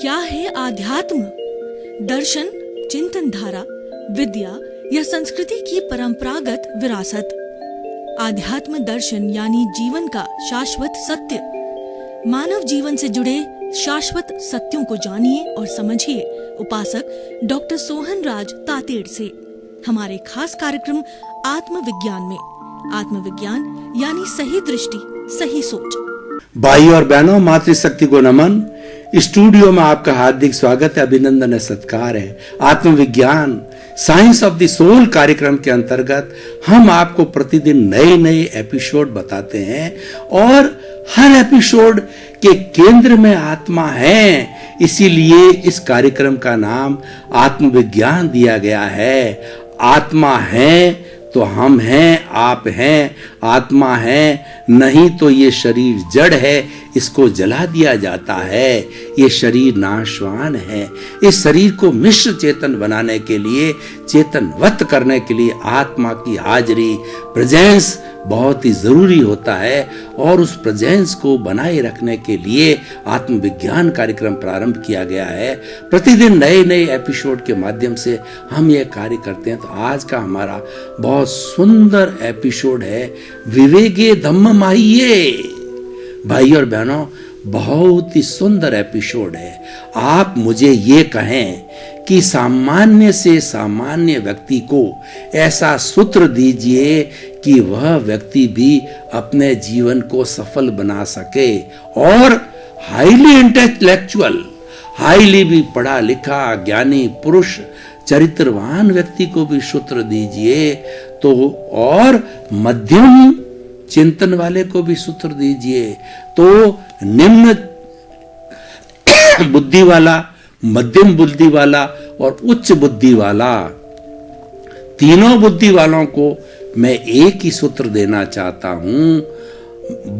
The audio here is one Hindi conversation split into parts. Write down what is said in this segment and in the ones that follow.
क्या है आध्यात्म? दर्शन, चिंतन धारा, विद्या या संस्कृति की परंपरागत विरासत। आध्यात्म दर्शन यानी जीवन का शाश्वत सत्य। मानव जीवन से जुड़े शाश्वत सत्यों को जानिए और समझिए उपासक डॉक्टर सोहन राज तातेड़ से हमारे खास कार्यक्रम आत्मविज्ञान में। आत्मविज्ञान यानी सही दृष्टि, सही सोच। भाई और बहनों, मातृशक्ति को नमन। स्टूडियो में आपका हार्दिक स्वागत है, अभिनंदन है, सत्कार है। आत्मविज्ञान साइंस ऑफ द सोल कार्यक्रम के अंतर्गत हम आपको प्रतिदिन नए नए एपिसोड बताते हैं और हर एपिसोड के केंद्र में आत्मा है। इसीलिए इस कार्यक्रम का नाम आत्मविज्ञान दिया गया है। आत्मा है तो हम हैं, आप हैं, आत्मा है, नहीं तो ये शरीर जड़ है, इसको जला दिया जाता है। ये शरीर नाशवान है। इस शरीर को मिश्र चेतन बनाने के लिए, चेतनवत करने के लिए आत्मा की हाजिरी, प्रेजेंस बहुत ही जरूरी होता है और उस प्रेजेंस को बनाए रखने के लिए आत्मविज्ञान कार्यक्रम प्रारंभ किया गया है। प्रतिदिन नए नए एपिसोड के माध्यम से हम ये कार्य करते हैं। तो आज का हमारा बहुत सुंदर एपिसोड है विवेके धम्म माहिये। भाई और बहनों, बहुत ही सुंदर एपिसोड है। आप मुझे ये कहें कि सामान्य से सामान्य व्यक्ति को ऐसा सूत्र दीजिए कि वह व्यक्ति भी अपने जीवन को सफल बना सके और हाईली इंटेलेक्चुअल, हाईली भी पढ़ा लिखा ज्ञानी पुरुष चरित्रवान व्यक्ति को भी सूत्र दीजिए तो, और मध्यम चिंतन वाले को भी सूत्र दीजिए तो निम्न बुद्धि वाला, मध्यम बुद्धि वाला और उच्च बुद्धि वाला, तीनों बुद्धि वालों को मैं एक ही सूत्र देना चाहता हूं।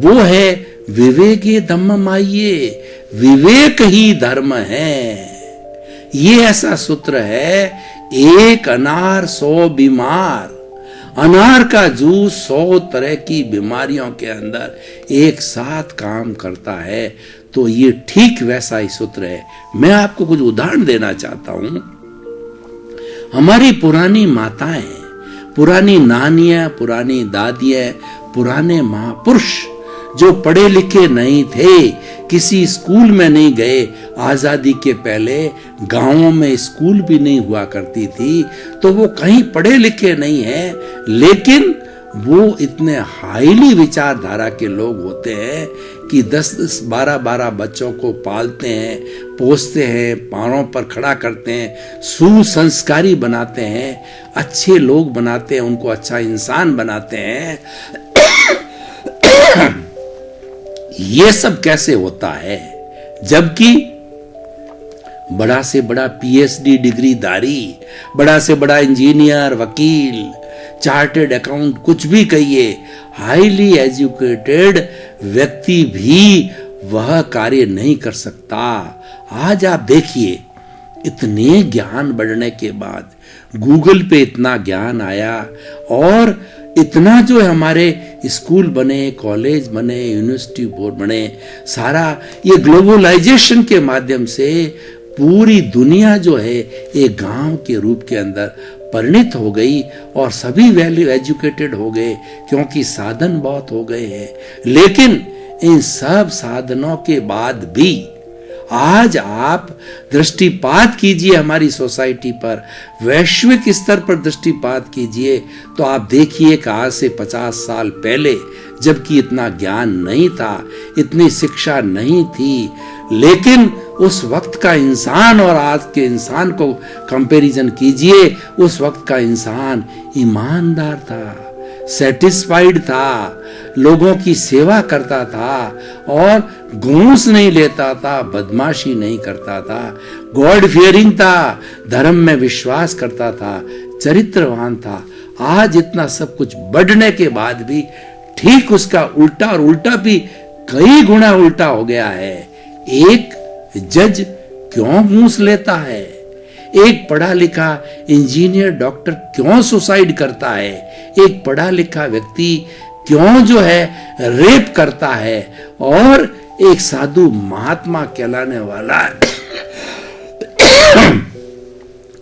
वो है विवेके धम्म माहिये। विवेक ही धर्म है। ये ऐसा सूत्र है, एक अनार 100 बीमार। अनार का जूस 100 तरह की बीमारियों के अंदर एक साथ काम करता है। तो ये ठीक वैसा ही सूत्र है। मैं आपको कुछ उदाहरण देना चाहता हूं। हमारी पुरानी माताएं, पुरानी नानियां, पुरानी दादियां, पुराने महापुरुष जो पढ़े लिखे नहीं थे, किसी स्कूल में नहीं गए, आजादी के पहले गांवों में स्कूल भी नहीं हुआ करती थी, तो वो कहीं पढ़े लिखे नहीं हैं, लेकिन वो इतने हाईली विचारधारा के लोग होते हैं कि 10-10, 12-12 बच्चों को पालते हैं, पोसते हैं, पैरों पर खड़ा करते हैं, सुसंस्कारी बनाते हैं, अच्छे लोग बनाते हैं, उनको अच्छा इंसान बनाते हैं। ये सब कैसे होता है जबकि बड़ा से बड़ा पीएचडी डिग्रीधारी, बड़ा से बड़ा इंजीनियर, वकील, चार्टर्ड अकाउंट, कुछ भी कहिए, हाईली एजुकेटेड व्यक्ति भी वह कार्य नहीं कर सकता। आज आप देखिए, इतने ज्ञान बढ़ने के बाद गूगल पे इतना ज्ञान आया और इतना जो है हमारे स्कूल बने, कॉलेज बने, यूनिवर्सिटी बोर्ड बने, सारा ये ग्लोबलाइजेशन के माध्यम से पूरी दुनिया जो है एक गांव के रूप के अंदर परिणित हो गई और सभी वैल्यू एजुकेटेड हो गए क्योंकि साधन बहुत हो गए हैं। लेकिन इन सब साधनों के बाद भी आज आप दृष्टिपात कीजिए हमारी सोसाइटी पर, वैश्विक स्तर पर दृष्टिपात कीजिए तो आप देखिए कि आज से 50 साल पहले जबकि इतना ज्ञान नहीं था, इतनी शिक्षा नहीं थी, लेकिन उस वक्त का इंसान और आज के इंसान को कंपैरिजन कीजिए। उस वक्त का इंसान ईमानदार था, सेटिस्फाइड था, लोगों की सेवा करता था और घूस नहीं लेता था, बदमाशी नहीं करता था, गॉड फियरिंग था, धर्म में विश्वास करता था, चरित्रवान था। आज इतना सब कुछ बढ़ने के बाद भी ठीक उसका उल्टा, और उल्टा भी कई गुना उल्टा हो गया है। एक जज क्यों घूस लेता है? एक पढ़ा लिखा इंजीनियर, डॉक्टर क्यों सुसाइड करता है? एक पढ़ा लिखा व्यक्ति क्यों जो है रेप करता है? और एक साधु महात्मा कहलाने वाला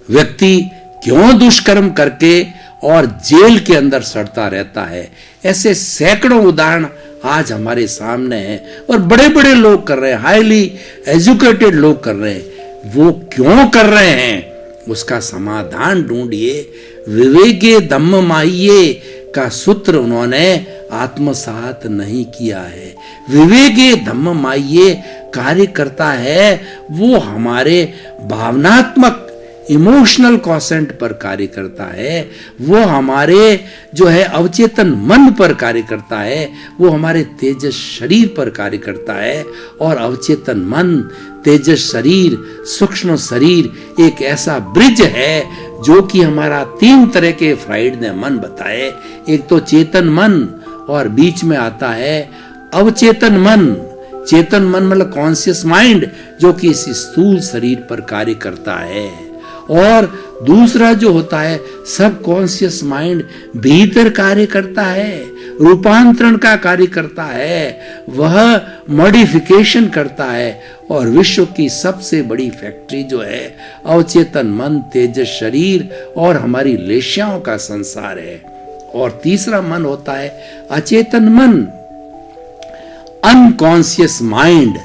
व्यक्ति क्यों दुष्कर्म करके और जेल के अंदर सड़ता रहता है। ऐसे सैकड़ों उदाहरण आज हमारे सामने हैं और बड़े बड़े लोग कर रहे हैं, हाईली एजुकेटेड लोग कर रहे हैं। वो क्यों कर रहे हैं उसका समाधान ढूंढिए। विवेके धम्ममाइये का सूत्र उन्होंने आत्मसात नहीं किया है। विवेके धम्ममाइये कार्य करता है, वो हमारे भावनात्मक इमोशनल कॉसेंट पर कार्य करता है, वो हमारे जो है अवचेतन मन पर कार्य करता है, वो हमारे तेजस शरीर पर कार्य करता है। और अवचेतन मन, तेजस शरीर, सूक्ष्म शरीर एक ऐसा ब्रिज है जो कि हमारा 3 तरह के फ्राइड ने मन बताए। एक तो चेतन मन और बीच में आता है अवचेतन मन। चेतन मन मतलब कॉन्शियस माइंड जो कि इस स्थूल शरीर पर कार्य करता है। और दूसरा जो होता है सब कॉन्शियस माइंड भीतर कार्य करता है, रूपांतरण का कार्य करता है, वह मॉडिफिकेशन करता है। और विश्व की सबसे बड़ी फैक्ट्री जो है अवचेतन मन, तेजस शरीर और हमारी लेश्याओं का संसार है। और तीसरा मन होता है अचेतन मन, अनकॉन्शियस माइंड,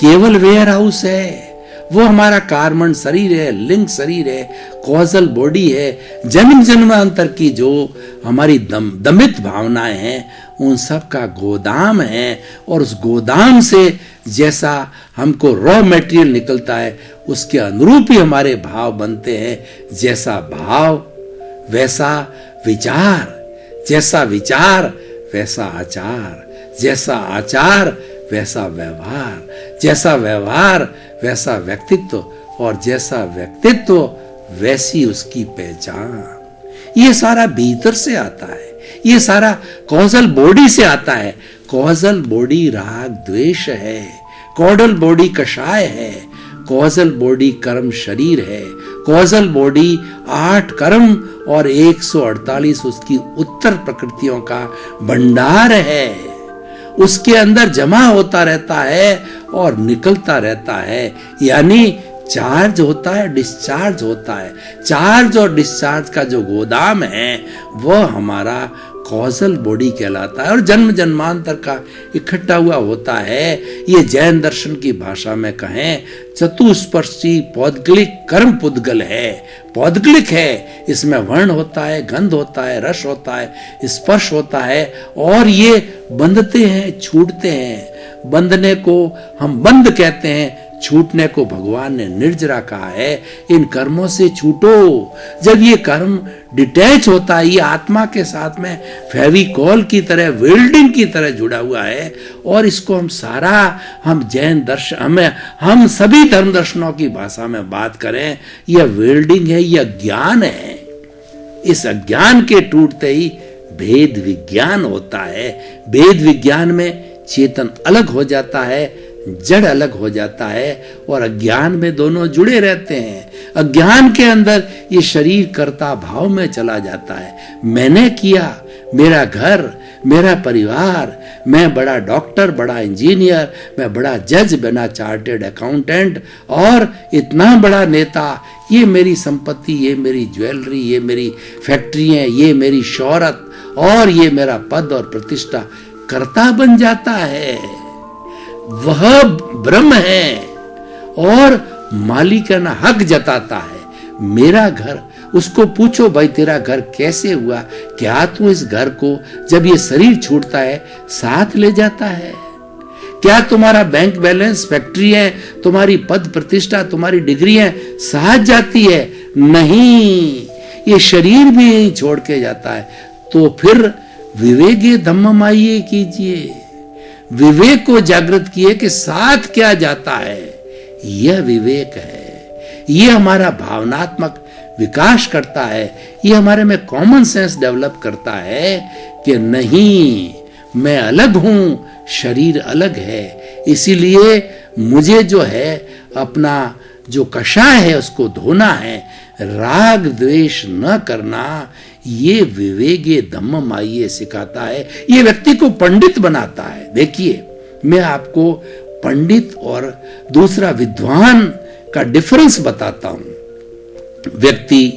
केवल वेयर हाउस है। वो हमारा कार्बन शरीर है, लिंग शरीर है, कॉजल बॉडी है। जन्म जन्मांतर की जो हमारी दमित भावनाएं हैं उन सब का गोदाम है। और उस गोदाम से जैसा हमको रॉ मटेरियल निकलता है उसके अनुरूप ही हमारे भाव बनते हैं। जैसा भाव वैसा विचार, जैसा विचार वैसा आचार, जैसा आचार वैसा व्यवहार, जैसा व्यवहार वैसा व्यक्तित्व और जैसा व्यक्तित्व वैसी उसकी पहचान। ये सारा भीतर से आता है, ये सारा कॉजल बॉडी से आता है। कॉजल बॉडी राग द्वेष है, कॉडल बॉडी कषाय है, कॉजल बॉडी कर्म शरीर है, कॉजल बॉडी 8 कर्म और 148 उसकी उत्तर प्रकृतियों का भंडार है। उसके अंदर जमा होता रहता है और निकलता रहता है, यानी चार्ज होता है, डिस्चार्ज होता है। चार्ज और डिस्चार्ज का जो गोदाम है वह हमारा कॉजल बॉडी कहलाता है और जन्म जन्मांतर का इकट्ठा हुआ होता है। ये जैन दर्शन की भाषा में कहें चतुस्पर्शी पौद्गलिक कर्म पुद्गल है। पौद्गलिक है, इसमें वर्ण होता है, गंध होता है, रस होता है, स्पर्श होता है और ये बंधते हैं, छूटते हैं। बंधने को हम बंध कहते हैं, छूटने को भगवान ने निर्जरा कहा है। इन कर्मों से छूटो। जब ये कर्म डिटैच होता है, ये आत्मा के साथ में फेविकॉल की तरह, वेल्डिंग की तरह जुड़ा हुआ है। और इसको हम जैन दर्शन, हम सभी धर्म दर्शनों की भाषा में बात करें, यह वेल्डिंग है, यह ज्ञान है। इस अज्ञान के टूटते ही भेद विज्ञान होता है। भेद विज्ञान में चेतन अलग हो जाता है, जड़ अलग हो जाता है और अज्ञान में दोनों जुड़े रहते हैं। अज्ञान के अंदर ये शरीर कर्ता भाव में चला जाता है। मैंने किया, मेरा घर, मेरा परिवार, मैं बड़ा डॉक्टर, बड़ा इंजीनियर, मैं बड़ा जज, बना चार्टेड अकाउंटेंट और इतना बड़ा नेता, ये मेरी संपत्ति, ये मेरी ज्वेलरी, ये मेरी फैक्ट्रियां, ये मेरी शोहरत और ये मेरा पद और प्रतिष्ठा कर्ता बन जाता है। वह ब्रह्म है और मालिकाना हक जताता है। मेरा घर, उसको पूछो भाई तेरा घर कैसे हुआ, क्या तू इस घर को जब ये शरीर छूटता है साथ ले जाता है? क्या तुम्हारा बैंक बैलेंस, फैक्ट्री है, तुम्हारी पद प्रतिष्ठा, तुम्हारी डिग्री है साथ जाती है? नहीं, ये शरीर भी यहीं छोड़ के जाता है। तो फिर विवेके धम्ममाइये कीजिए, विवेक को जागृत किए कि साथ क्या जाता है। यह विवेक है, यह हमारा भावनात्मक विकास करता है, यह हमारे में कॉमन सेंस डेवलप करता है कि नहीं, मैं अलग हूं, शरीर अलग है। इसीलिए मुझे जो है अपना जो कषाय है उसको धोना है, राग द्वेष न करना। ये विवेके धम्ममाइये सिखाता है, ये व्यक्ति को पंडित बनाता है। देखिए, मैं आपको पंडित और दूसरा विद्वान का डिफरेंस बताता हूं। व्यक्ति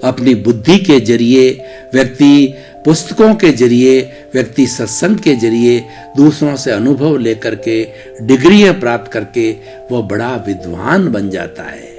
अपनी बुद्धि के जरिए, व्यक्ति पुस्तकों के जरिए, व्यक्ति सत्संग के जरिए दूसरों से अनुभव लेकर के, डिग्रियां प्राप्त करके वह बड़ा विद्वान बन जाता है।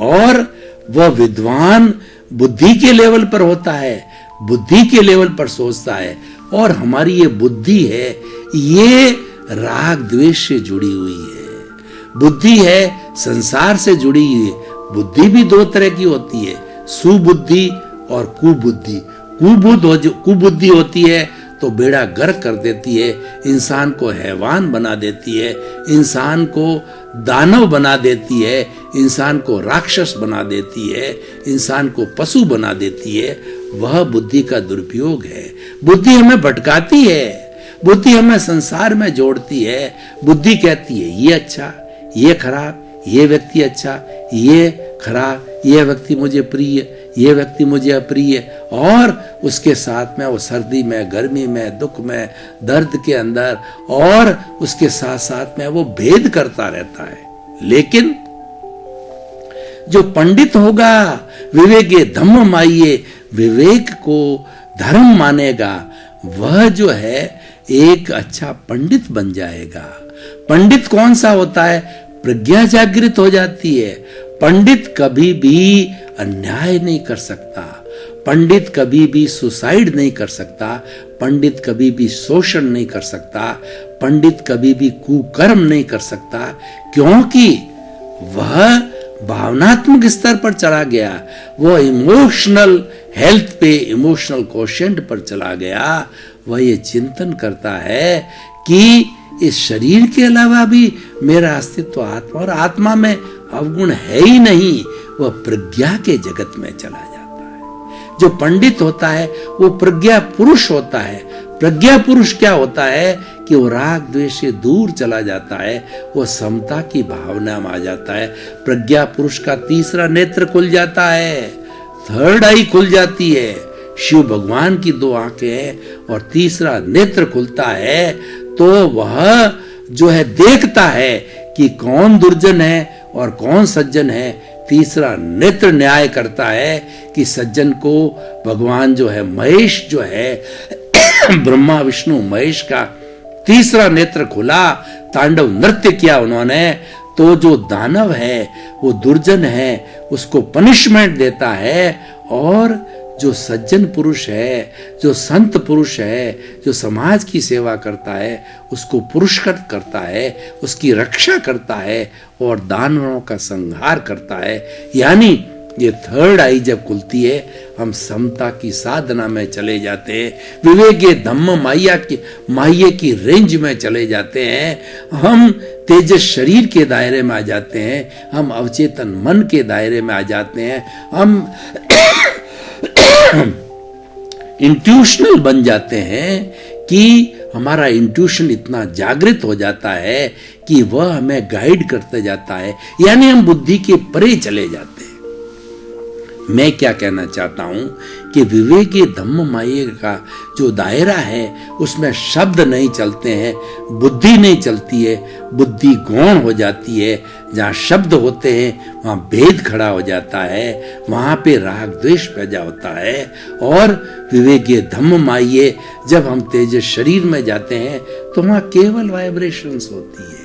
और वह विद्वान बुद्धि के लेवल पर होता है, बुद्धि के लेवल पर सोचता है। और हमारी ये बुद्धि है, ये राग द्वेष से जुड़ी हुई है। बुद्धि है संसार से जुड़ी हुई है। बुद्धि भी दो तरह की होती है, सुबुद्धि और कुबुद्धि। कुबुद्धि होती है तो बेड़ा गर्क कर देती है, इंसान को हैवान बना देती है, इंसान को दानव बना देती है, इंसान को राक्षस बना देती है, इंसान को पशु बना देती है। वह बुद्धि का दुरुपयोग है। बुद्धि हमें भटकाती है, बुद्धि हमें संसार में जोड़ती है। बुद्धि कहती है ये अच्छा, ये खराब, ये व्यक्ति अच्छा, ये खराब, ये व्यक्ति मुझे प्रिय, ये व्यक्ति मुझे अप्रिय। और उसके साथ में वो सर्दी में, गर्मी में, दुख में, दर्द के अंदर, और उसके साथ साथ में वो भेद करता रहता है। लेकिन जो पंडित होगा, विवेके धम्म माइये, विवेक को धर्म मानेगा, वह जो है एक अच्छा पंडित बन जाएगा। पंडित कौन सा होता है? प्रज्ञा जागृत हो जाती है। पंडित कभी भी अन्याय नहीं कर सकता, पंडित कभी भी सुसाइड नहीं कर सकता, पंडित कभी भी शोषण नहीं कर सकता, पंडित कभी भी कुकर्म नहीं कर सकता, क्योंकि वह भावनात्मक स्तर पर चला गया, वो इमोशनल हेल्थ पे, इमोशनल कोशेंट पर चला गया। वह ये चिंतन करता है कि इस शरीर के अलावा भी मेरा अस्तित्व आत्मा, और आत्मा में अवगुण है ही नहीं। वह प्रज्ञा के जगत में चला जाता है। जो पंडित होता है वो प्रज्ञा पुरुष होता है। प्रज्ञा पुरुष क्या होता है कि वो राग द्वेष से दूर चला जाता है, वो समता की भावना में आ जाता है। प्रज्ञा पुरुष का तीसरा नेत्र खुल जाता है, थर्ड आई खुल जाती है। शिव भगवान की दो आंखें हैं और तीसरा नेत्र खुलता है, तो वह जो है देखता है कि कौन दुर्जन है और कौन सज्जन है। तीसरा नेत्र न्याय करता है कि सज्जन को भगवान जो है महेश जो है ब्रह्मा विष्णु महेश का तीसरा नेत्र खुला, तांडव नृत्य किया उन्होंने, तो जो दानव है वो दुर्जन है उसको पनिशमेंट देता है, और जो सज्जन पुरुष है, जो संत पुरुष है, जो समाज की सेवा करता है, उसको पुरस्कृत करता है, उसकी रक्षा करता है और दानवों का संहार करता है। यानी ये थर्ड आई जब खुलती है, हम समता की साधना में चले जाते हैं, विवेके धम्म माह्य की रेंज में चले जाते हैं। हम तेजस शरीर के दायरे में आ जाते हैं, हम अवचेतन मन के दायरे में आ जाते हैं, हम इंट्यूशनल बन जाते हैं कि हमारा इंट्यूशन इतना जागृत हो जाता है कि वह हमें गाइड करते जाता है, यानी हम बुद्धि के परे चले जाते हैं। मैं क्या कहना चाहता हूं कि विवेकी धम्म माये का जो दायरा है उसमें शब्द नहीं चलते हैं, बुद्धि नहीं चलती है, बुद्धि गौण हो जाती है। जहाँ शब्द होते हैं वहाँ भेद खड़ा हो जाता है, वहाँ पे राग द्वेष पैदा होता है। और विवेकी धम्म माये जब हम तेजस शरीर में जाते हैं तो वहाँ केवल वाइब्रेशंस होती है,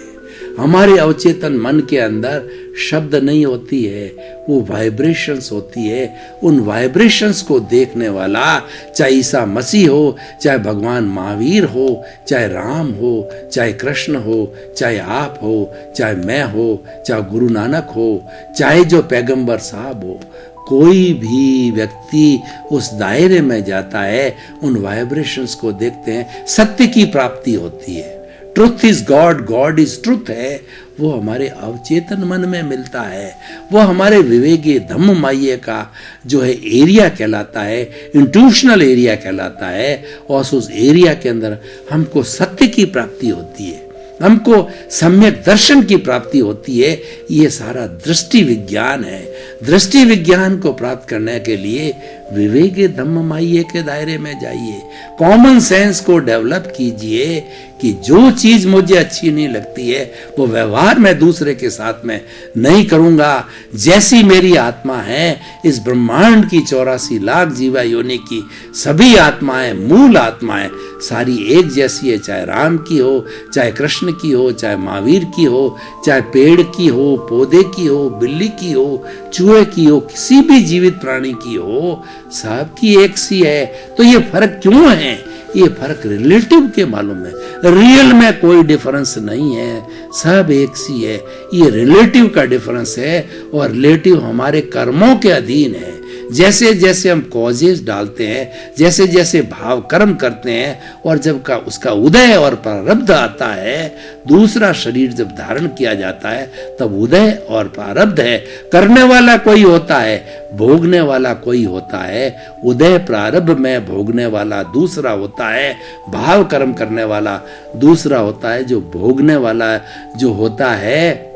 हमारे अवचेतन मन के अंदर शब्द नहीं होती है, वो वाइब्रेशंस होती है। उन वाइब्रेशंस को देखने वाला चाहे ईसा मसीह हो, चाहे भगवान महावीर हो, चाहे राम हो, चाहे कृष्ण हो, चाहे आप हो, चाहे मैं हो, चाहे गुरु नानक हो, चाहे जो पैगंबर साहब हो, कोई भी व्यक्ति उस दायरे में जाता है, उन वाइब्रेशंस को देखते हैं, सत्य की प्राप्ति होती है। Truth is God, God is truth है, वो हमारे अवचेतन मन में मिलता है। वो हमारे विवेकी धम्म माये का जो है एरिया कहलाता है, इंट्यूशनल एरिया कहलाता है। और उस एरिया के अंदर हमको सत्य की प्राप्ति होती है, हमको सम्यक दर्शन की प्राप्ति होती है। ये सारा दृष्टि विज्ञान है। दृष्टि विज्ञान को प्राप्त करने के लिए विवेक धम्ममाइये के दायरे में जाइए, कॉमन सेंस को डेवलप कीजिए कि जो चीज मुझे अच्छी नहीं लगती है वो व्यवहार में दूसरे के साथ में नहीं करूंगा। जैसी मेरी आत्मा है, इस ब्रह्मांड की 84 लाख जीवा योनि की सभी आत्माएं, मूल आत्माएं सारी एक जैसी है, चाहे राम की हो, चाहे कृष्ण की हो, चाहे महावीर की हो, चाहे पेड़ की हो, पौधे की हो, बिल्ली की हो, चूहे की हो, किसी भी जीवित प्राणी की हो, सबकी एक सी है। तो ये फर्क क्यों है? ये फर्क रिलेटिव के मालूम है, रियल में कोई डिफरेंस नहीं है, सब एक सी है। ये रिलेटिव का डिफरेंस है और रिलेटिव हमारे कर्मों के अधीन है। जैसे जैसे हम कॉजेज डालते हैं, जैसे जैसे भाव कर्म करते हैं और जब का उसका उदय और प्रारब्ध आता है, दूसरा शरीर जब धारण किया जाता है तब उदय और प्रारब्ध है। करने वाला कोई होता है, भोगने वाला कोई होता है। उदय प्रारब्ध में भोगने वाला दूसरा होता है, भाव कर्म करने वाला दूसरा होता है। जो भोगने वाला जो होता है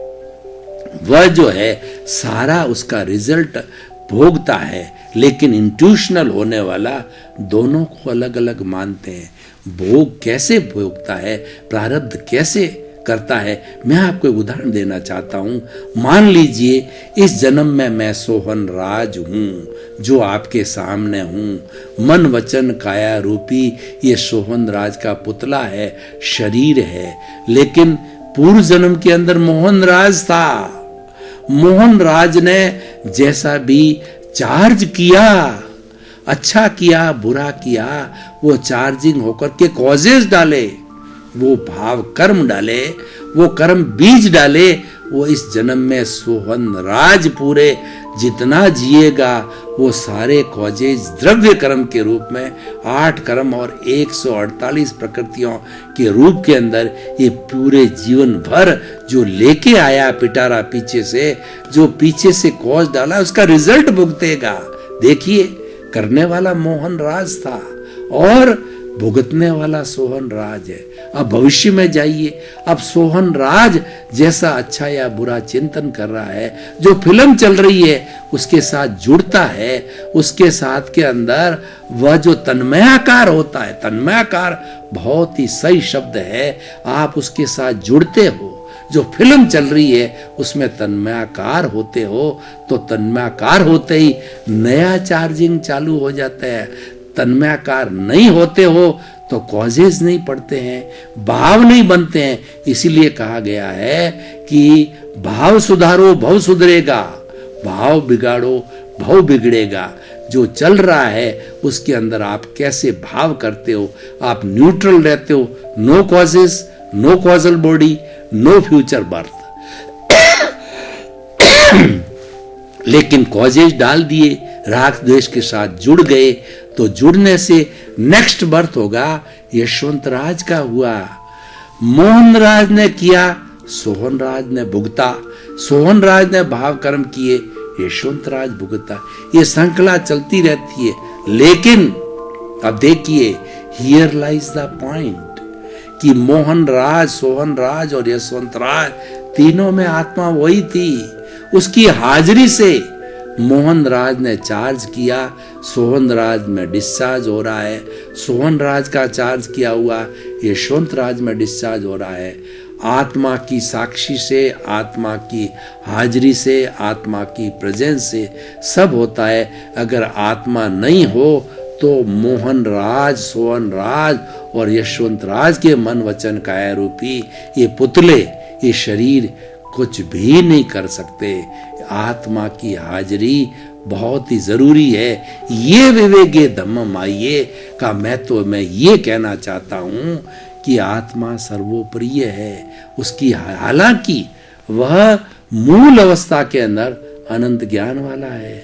वह जो है सारा उसका रिजल्ट भोगता है, लेकिन इंट्यूशनल होने वाला दोनों को अलग अलग मानते हैं। भोग कैसे भोगता है, प्रारब्ध कैसे करता है, मैं आपको एक उदाहरण देना चाहता हूं। मान लीजिए इस जन्म में मैं सोहन राज हूं, जो आपके सामने हूं। मन वचन काया रूपी ये सोहन राज का पुतला है, शरीर है, लेकिन पूर्व जन्म के अंदर मोहन राज था। मोहन राज ने जैसा भी चार्ज किया, अच्छा किया बुरा किया, वो चार्जिंग होकर के कॉजेज डाले, वो भाव कर्म डाले, वो कर्म बीज डाले। वो इस जन्म में सोहन राज पूरे जितना जिएगा वो सारे कॉजेज द्रव्य कर्म के रूप में 8 कर्म और 148 प्रकृतियों के रूप के अंदर ये पूरे जीवन भर जो लेके आया पिटारा पीछे से, जो पीछे से कॉज डाला, उसका रिजल्ट भुगतेगा। देखिए, करने वाला मोहन राज था और भुगतने वाला सोहन राज है। अब भविष्य में जाइए, अब सोहन राज जैसा अच्छा या बुरा चिंतन कर रहा है, जो फिल्म चल रही है उसके साथ जुड़ता है, उसके साथ के अंदर वह जो तन्मयाकार होता है, तन्मयाकार बहुत ही सही शब्द है, आप उसके साथ जुड़ते हो, जो फिल्म चल रही है उसमें तन्मयाकार होते हो, तो तन्मयाकार होते ही नया चार्जिंग चालू हो जाता है। तन्मयाकार नहीं होते हो तो कॉजेज नहीं पड़ते हैं, भाव नहीं बनते हैं। इसीलिए कहा गया है कि भाव सुधारो भव सुधरेगा, भाव बिगाड़ो भव बिगड़ेगा। जो चल रहा है उसके अंदर आप कैसे भाव करते हो, आप न्यूट्रल रहते हो, no causes, no causal body, no future birth. लेकिन कॉजेज डाल दिए, राग द्वेष के साथ जुड़ गए, तो जुड़ने से नेक्स्ट बर्थ होगा यशवंत राज का हुआ। मोहन राज ने किया, सोहन राज ने भुगता, सोहन राज ने भाव कर्म किए, यशवंत राज भुगता। ये श्रृंखला चलती रहती है। लेकिन अब देखिए, हियर लाइज द पॉइंट कि मोहन राज, सोहन राज और यशवंत राज तीनों में आत्मा वही थी। उसकी हाजिरी से मोहन राज ने चार्ज किया, सोहन राज में डिस्चार्ज हो रहा है, सोहन राज का चार्ज किया हुआ यशवंत राज में डिस्चार्ज हो रहा है। आत्मा की साक्षी से, आत्मा की हाजिरी से, आत्मा की प्रेजेंस से सब होता है। अगर आत्मा नहीं हो तो मोहन राज, सोहन राज और यशवंत राज के मन वचन काया रूपी ये पुतले, ये शरीर कुछ भी नहीं कर सकते। आत्मा की हाजिरी बहुत ही जरूरी है। ये विवेके धम्ममाइये का महत्व मैं ये कहना चाहता हूं कि आत्मा सर्वोप्रिय है। उसकी हालांकि वह मूल अवस्था के अंदर अनंत ज्ञान वाला है,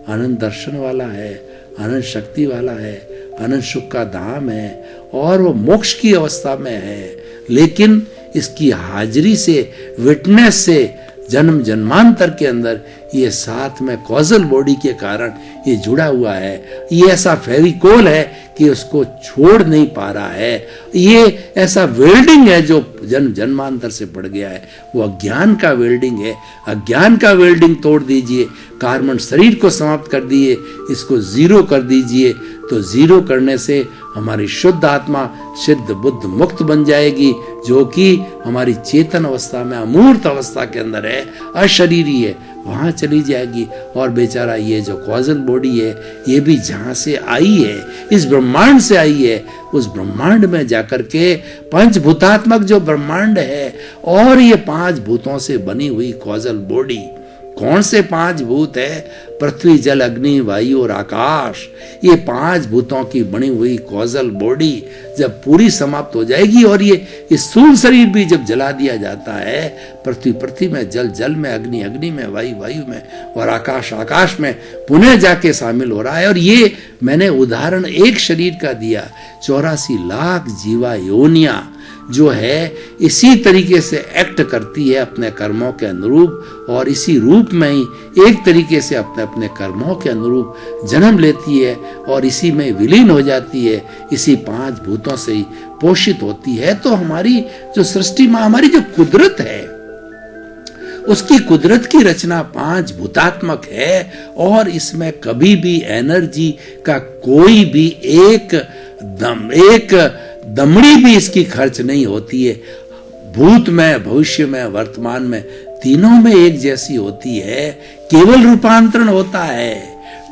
अनंत दर्शन वाला है, अनंत शक्ति वाला है, अनंत सुख का धाम है और वो मोक्ष की अवस्था में है। लेकिन इसकी हाजिरी से, विटनेस से जन्म जन्मांतर के अंदर ये साथ में कॉजल बॉडी के कारण ये जुड़ा हुआ है। ये ऐसा फेविकोल है कि कि उसको छोड़ नहीं पा रहा है। ये ऐसा वेल्डिंग है जो जन्म जन्मांतर से पड़ गया है, वो अज्ञान का वेल्डिंग है। अज्ञान का वेल्डिंग तोड़ दीजिए, कार्बन शरीर को समाप्त कर दिए, इसको जीरो कर दीजिए, तो जीरो करने से हमारी शुद्ध आत्मा सिद्ध बुद्ध मुक्त बन जाएगी, जो कि हमारी चेतन अवस्था में अमूर्त अवस्था के अंदर है, अशरीरी है, वहां चली जाएगी। और बेचारा ये जो कॉजल बॉडी है, ये भी जहां से आई है, इस ब्रह्मांड से आई है, उस ब्रह्मांड में जाकर के पंचभूतात्मक जो ब्रह्मांड है और ये 5 भूतों से बनी हुई कॉजल बॉडी, कौन से 5 भूत है? पृथ्वी, जल, अग्नि, वायु और आकाश। ये 5 भूतों की बनी हुई कॉजल बॉडी जब पूरी समाप्त हो जाएगी और ये स्थूल शरीर भी जब जला दिया जाता है, पृथ्वी पृथ्वी में, जल जल में, अग्नि अग्नि में, वायु वायु में और आकाश आकाश में पुनः जाके शामिल हो रहा है। और ये मैंने उदाहरण एक शरीर का दिया, 84 लाख जीवा योनियां जो है इसी तरीके से एक्ट करती है अपने कर्मों के अनुरूप, और इसी रूप में ही एक तरीके से अपने अपने कर्मों के अनुरूप जन्म लेती है और इसी में विलीन हो जाती है, इसी 5 भूतों से ही पोषित होती है। तो हमारी जो सृष्टि में हमारी जो कुदरत है, उसकी कुदरत की रचना 5 भूतात्मक है, और इसमें कभी भी एनर्जी का कोई भी एक दमड़ी भी इसकी खर्च नहीं होती है। भूत में, भविष्य में, वर्तमान में, तीनों में एक जैसी होती है। केवल रूपांतरण होता है,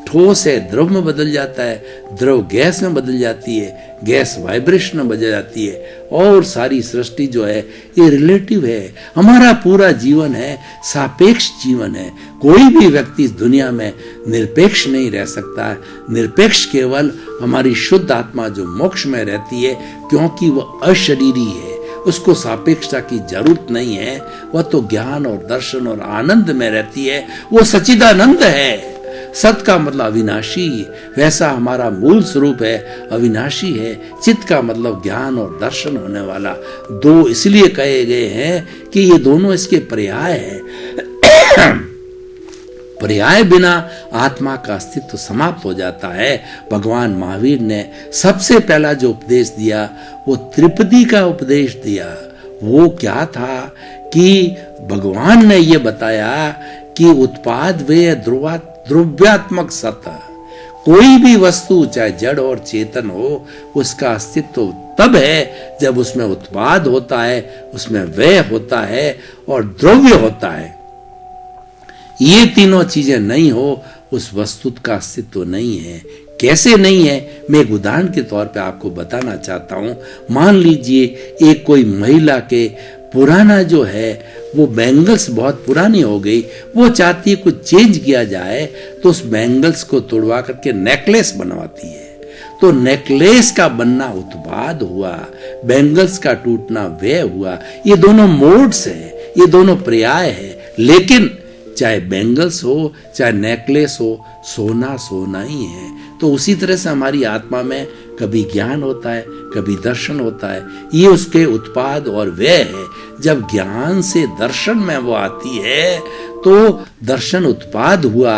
ठोस है द्रव में बदल जाता है, द्रव गैस में बदल जाती है, गैस वाइब्रेशन में बदल जाती है, और सारी सृष्टि जो है ये रिलेटिव है। हमारा पूरा जीवन है सापेक्ष जीवन है। कोई भी व्यक्ति इस दुनिया में निरपेक्ष नहीं रह सकता है। निरपेक्ष केवल हमारी शुद्ध आत्मा जो मोक्ष में रहती है, क्योंकि वह अशरीरी है, उसको सापेक्षता की जरूरत नहीं है। वह तो ज्ञान और दर्शन और आनंद में रहती है, वो सच्चिदानंद है। सत का मतलब अविनाशी, वैसा हमारा मूल स्वरूप है, अविनाशी है। चित्त का मतलब ज्ञान और दर्शन होने वाला। 2 इसलिए कहे गए हैं कि ये दोनों इसके पर्याय है। पर्याय बिना आत्मा का अस्तित्व समाप्त हो जाता है। भगवान महावीर ने सबसे पहला जो उपदेश दिया वो त्रिपदी का उपदेश दिया। वो क्या था कि भगवान ने ये बताया कि उत्पाद वे द्रव्यात्मक सत, कोई भी वस्तु चाहे जड़ और चेतन हो, उसका अस्तित्व तब है जब उसमें उत्पाद होता है, उसमें व्यय होता है और द्रव्य होता है। ये तीनों चीजें नहीं हो, उस वस्तु का अस्तित्व नहीं है। कैसे नहीं है, मैं एक उदाहरण के तौर पे आपको बताना चाहता हूं। मान लीजिए एक कोई महिला के पुराना जो है वो बैंगल्स बहुत पुरानी हो गई, वो चाहती है कुछ चेंज किया जाए, तो उस बैंगल्स को तोड़वा करके नेकलेस बनवाती है। तो नेकलेस का बनना उत्पाद हुआ, बैंगल्स का टूटना व्यय हुआ। ये दोनों मोड्स है, ये दोनों पर्याय है। लेकिन चाहे बैंगल्स हो चाहे नेकलेस हो, सोना सोना ही है। तो उसी तरह से हमारी आत्मा में कभी ज्ञान होता है, कभी दर्शन होता है। ये उसके उत्पाद और व्यय है। जब ज्ञान से दर्शन में वो आती है तो दर्शन उत्पाद हुआ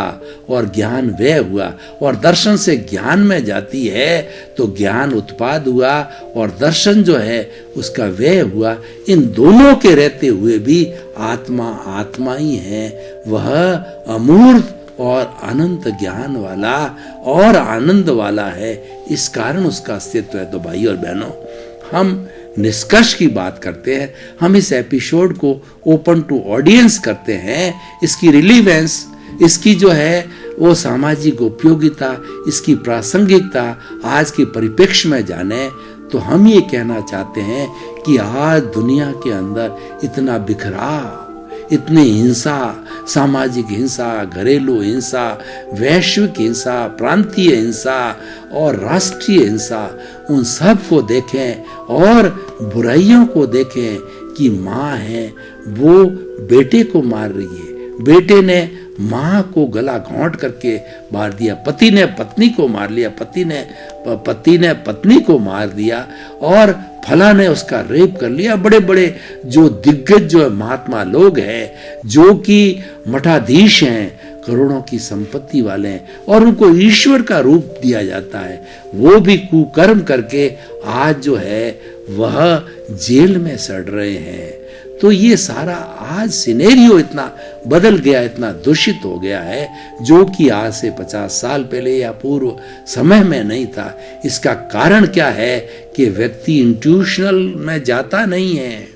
और ज्ञान व्यय हुआ, और दर्शन से ज्ञान में जाती है तो ज्ञान उत्पाद हुआ और दर्शन जो है उसका व्यय हुआ। इन दोनों के रहते हुए भी आत्मा आत्मा ही है। वह अमूर्त और अनंत ज्ञान वाला और आनंद वाला है। इस कारण उसका अस्तित्व है। तो भाई और बहनों, हम निष्कर्ष की बात करते हैं। हम इस एपिसोड को ओपन टू ऑडियंस करते हैं। इसकी रिलीवेंस, इसकी जो है वो सामाजिक उपयोगिता, इसकी प्रासंगिकता आज के परिप्रेक्ष्य में जाने, तो हम ये कहना चाहते हैं कि आज दुनिया के अंदर इतना बिखराव, इतनी हिंसा, सामाजिक हिंसा, घरेलू हिंसा, वैश्विक हिंसा, प्रांतीय हिंसा और राष्ट्रीय हिंसा, उन सब को देखें और बुराइयों को देखें कि माँ है वो बेटे को मार रही है, बेटे ने माँ को गला घोंट करके मार दिया, पति ने पत्नी को मार लिया, पति ने पत्नी को मार दिया, और फला ने उसका रेप कर लिया। बड़े बड़े जो दिग्गज जो महात्मा लोग हैं, जो कि मठाधीश हैं, करोड़ों की संपत्ति वाले हैं और उनको ईश्वर का रूप दिया जाता है, वो भी कुकर्म करके आज जो है वह जेल में सड़ रहे हैं। तो ये सारा आज सिनेरियो इतना बदल गया, इतना दूषित हो गया है, जो कि आज से 50 साल पहले या पूर्व समय में नहीं था। इसका कारण क्या है कि व्यक्ति इंट्यूशनल में जाता नहीं है।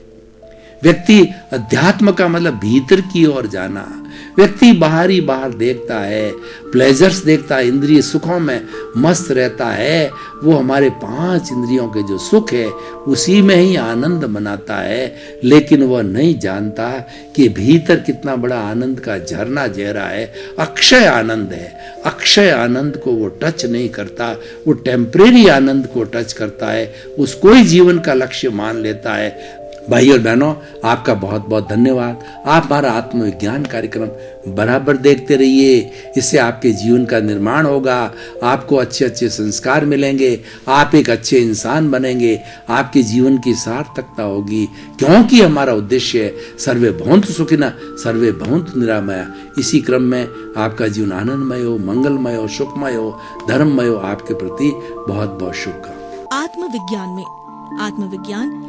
व्यक्ति अध्यात्म का मतलब भीतर की ओर जाना। व्यक्ति बाहर देखता है, प्लेजर्स देखता है, इंद्रिय सुखों में मस्त रहता है। वो हमारे 5 इंद्रियों के जो सुख है उसी में ही आनंद मनाता है, लेकिन वह नहीं जानता कि भीतर कितना बड़ा आनंद का झरना बह रहा है। अक्षय आनंद है। अक्षय आनंद को वो टच नहीं करता, वो टेम्परेरी आनंद को टच करता है, उसको ही जीवन का लक्ष्य मान लेता है। भाई और बहनों, आपका बहुत बहुत धन्यवाद। आप हमारा आत्मविज्ञान कार्यक्रम बराबर देखते रहिए, इससे आपके जीवन का निर्माण होगा, आपको अच्छे अच्छे संस्कार मिलेंगे, आप एक अच्छे इंसान बनेंगे, आपके जीवन की सार्थकता होगी, क्योंकि हमारा उद्देश्य है सर्वे भवन्तु सुखिनः सर्वे भवन्तु निरामया। इसी क्रम में आपका जीवन आनंदमय हो, मंगलमय हो, सुखमय हो, धर्ममय हो। आपके प्रति बहुत बहुत शुभकामनाएं। आत्मविज्ञान में आत्मविज्ञान